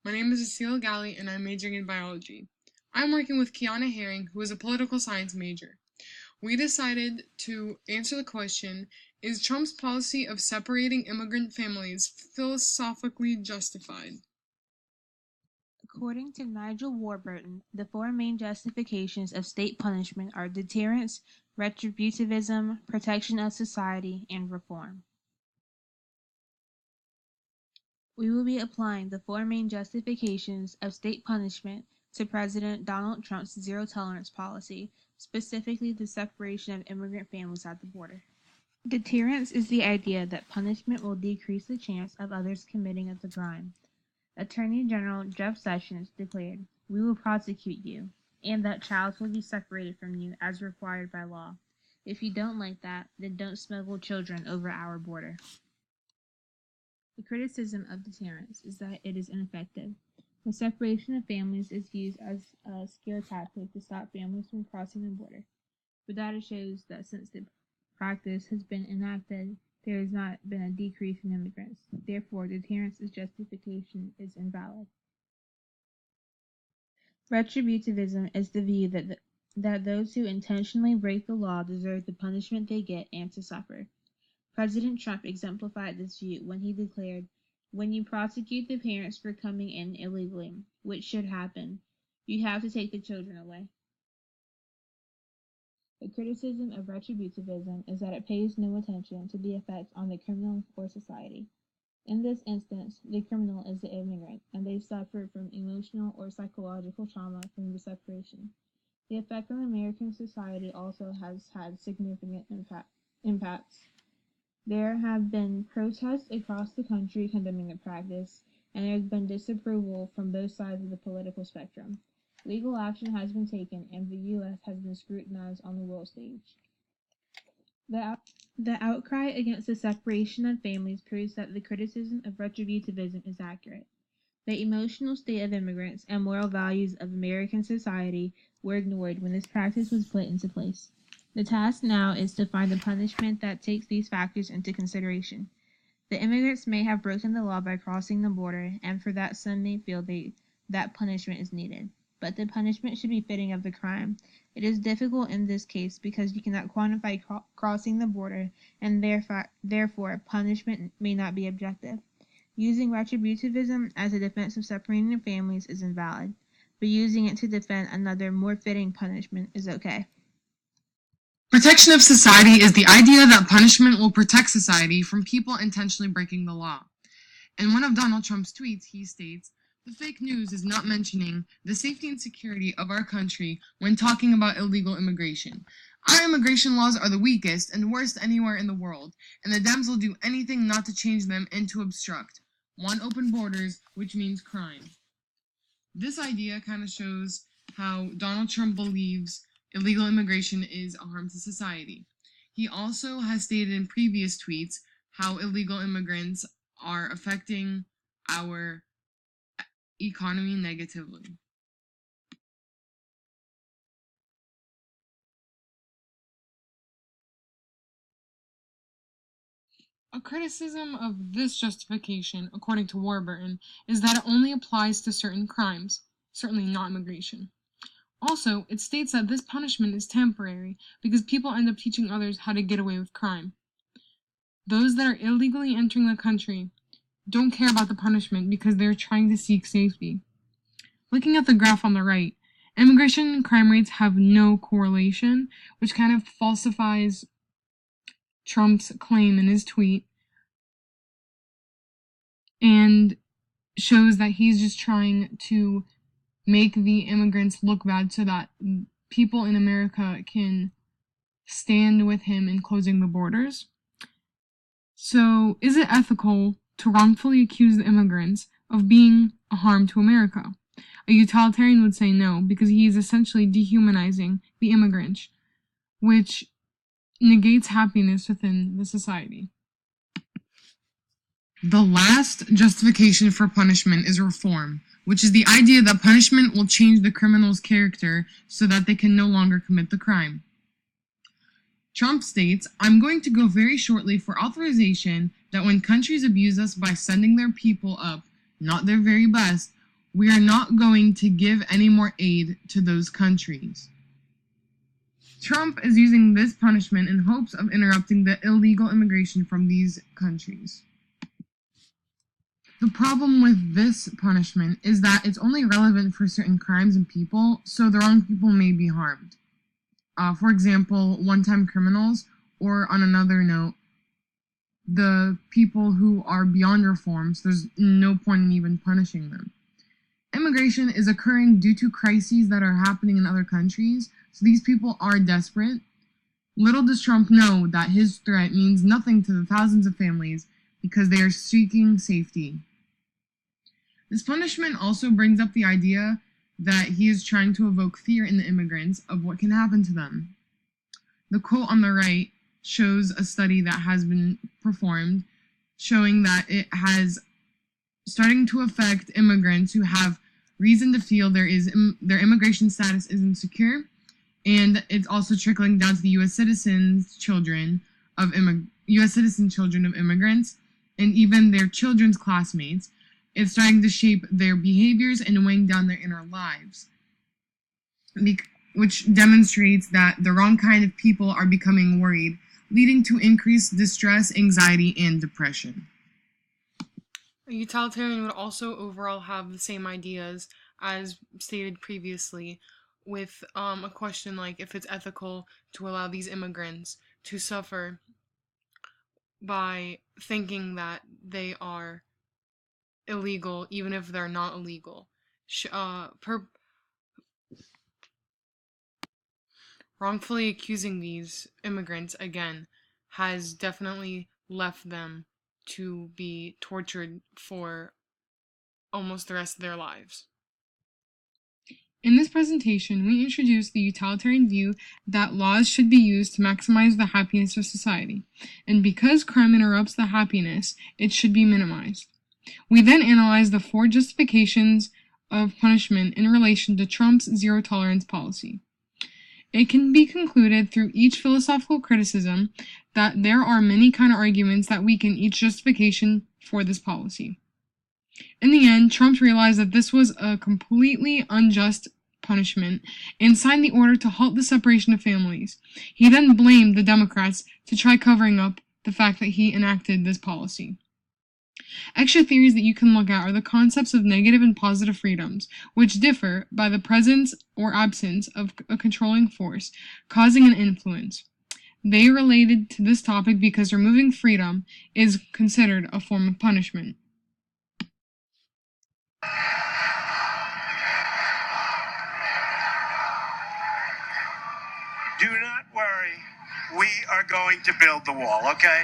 My name is Cecilia Galley, and I'm majoring in biology. I'm working with Kiana Herring, who is a political science major. We decided to answer the question, is Trump's policy of separating immigrant families philosophically justified? According to Nigel Warburton, the four main justifications of state punishment are deterrence, retributivism, protection of society, and reform. We will be applying the four main justifications of state punishment to President Donald Trump's zero-tolerance policy, specifically the separation of immigrant families at the border. Deterrence is the idea that punishment will decrease the chance of others committing the crime. Attorney General Jeff Sessions declared, "We will prosecute you, and that child will be separated from you as required by law. If you don't like that, then don't smuggle children over our border." The criticism of deterrence is that it is ineffective. The separation of families is used as a scare tactic to stop families from crossing the border. But data shows that since the practice has been enacted, there has not been a decrease in immigrants. Therefore, deterrence's justification is invalid. Retributivism is the view that those who intentionally break the law deserve the punishment they get and to suffer. President Trump exemplified this view when he declared, "When you prosecute the parents for coming in illegally, which should happen, you have to take the children away." The criticism of retributivism is that it pays no attention to the effects on the criminal or society. In this instance, the criminal is the immigrant, and they suffer from emotional or psychological trauma from the separation. The effect on American society also has had significant impacts. There have been protests across the country condemning the practice, and there has been disapproval from both sides of the political spectrum. Legal action has been taken, and the U.S. has been scrutinized on the world stage. The outcry against the separation of families proves that the criticism of retributivism is accurate. The emotional state of immigrants and moral values of American society were ignored when this practice was put into place. The task now is to find a punishment that takes these factors into consideration. The immigrants may have broken the law by crossing the border, and for that some may feel that punishment is needed. But the punishment should be fitting of the crime. It is difficult in this case because you cannot quantify crossing the border, and therefore punishment may not be objective. Using retributivism as a defense of separating families is invalid, but using it to defend another, more fitting punishment is okay. Protection of society is the idea that punishment will protect society from people intentionally breaking the law. In one of Donald Trump's tweets, he states, "The fake news is not mentioning the safety and security of our country when talking about illegal immigration. Our immigration laws are the weakest and worst anywhere in the world, and the Dems will do anything not to change them and to obstruct. Want open borders, which means crime." This idea kind of shows how Donald Trump believes illegal immigration is a harm to society. He also has stated in previous tweets how illegal immigrants are affecting our economy negatively. A criticism of this justification, according to Warburton, is that it only applies to certain crimes, certainly not immigration. Also, it states that this punishment is temporary because people end up teaching others how to get away with crime. Those that are illegally entering the country don't care about the punishment because they're trying to seek safety. Looking at the graph on the right, immigration and crime rates have no correlation, which kind of falsifies Trump's claim in his tweet and shows that he's just trying to make the immigrants look bad so that people in America can stand with him in closing the borders. So, is it ethical to wrongfully accuse the immigrants of being a harm to America? A utilitarian would say no, because he is essentially dehumanizing the immigrant, which negates happiness within the society. The last justification for punishment is reform, which is the idea that punishment will change the criminal's character so that they can no longer commit the crime. Trump states, "I'm going to go very shortly for authorization that when countries abuse us by sending their people up, not their very best, We are not going to give any more aid to those countries. Trump is using this punishment in hopes of interrupting the illegal immigration from these countries. The problem with this punishment is that it's only relevant for certain crimes and people, so the wrong people may be harmed. For example, one-time criminals, or on another note, the people who are beyond reforms, there's no point in even punishing them. Immigration is occurring due to crises that are happening in other countries, so these people are desperate. Little does Trump know that his threat means nothing to the thousands of families because they are seeking safety. This punishment also brings up the idea that he is trying to evoke fear in the immigrants of what can happen to them. The quote on the right shows a study that has been performed showing that it has starting to affect immigrants who have reason to feel their immigration status is insecure, and it's also trickling down to the U.S. citizen children of immigrants, and even their children's classmates. It's starting to shape their behaviors and weighing down their inner lives, which demonstrates that the wrong kind of people are becoming worried, leading to increased distress, anxiety, and depression. A utilitarian would also overall have the same ideas as stated previously, with a question like if it's ethical to allow these immigrants to suffer by thinking that they are illegal even if they're not illegal. Wrongfully accusing these immigrants again has definitely left them to be tortured for almost the rest of their lives. In this presentation, we introduce the utilitarian view that laws should be used to maximize the happiness of society, and because crime interrupts the happiness, it should be minimized. We then analyze the 4 justifications of punishment in relation to Trump's zero-tolerance policy. It can be concluded through each philosophical criticism that there are many counter-arguments that weaken each justification for this policy. In the end, Trump realized that this was a completely unjust punishment and signed the order to halt the separation of families. He then blamed the Democrats to try covering up the fact that he enacted this policy. Extra theories that you can look at are the concepts of negative and positive freedoms, which differ by the presence or absence of a controlling force, causing an influence. They are related to this topic because removing freedom is considered a form of punishment. Do not worry. We are going to build the wall, okay?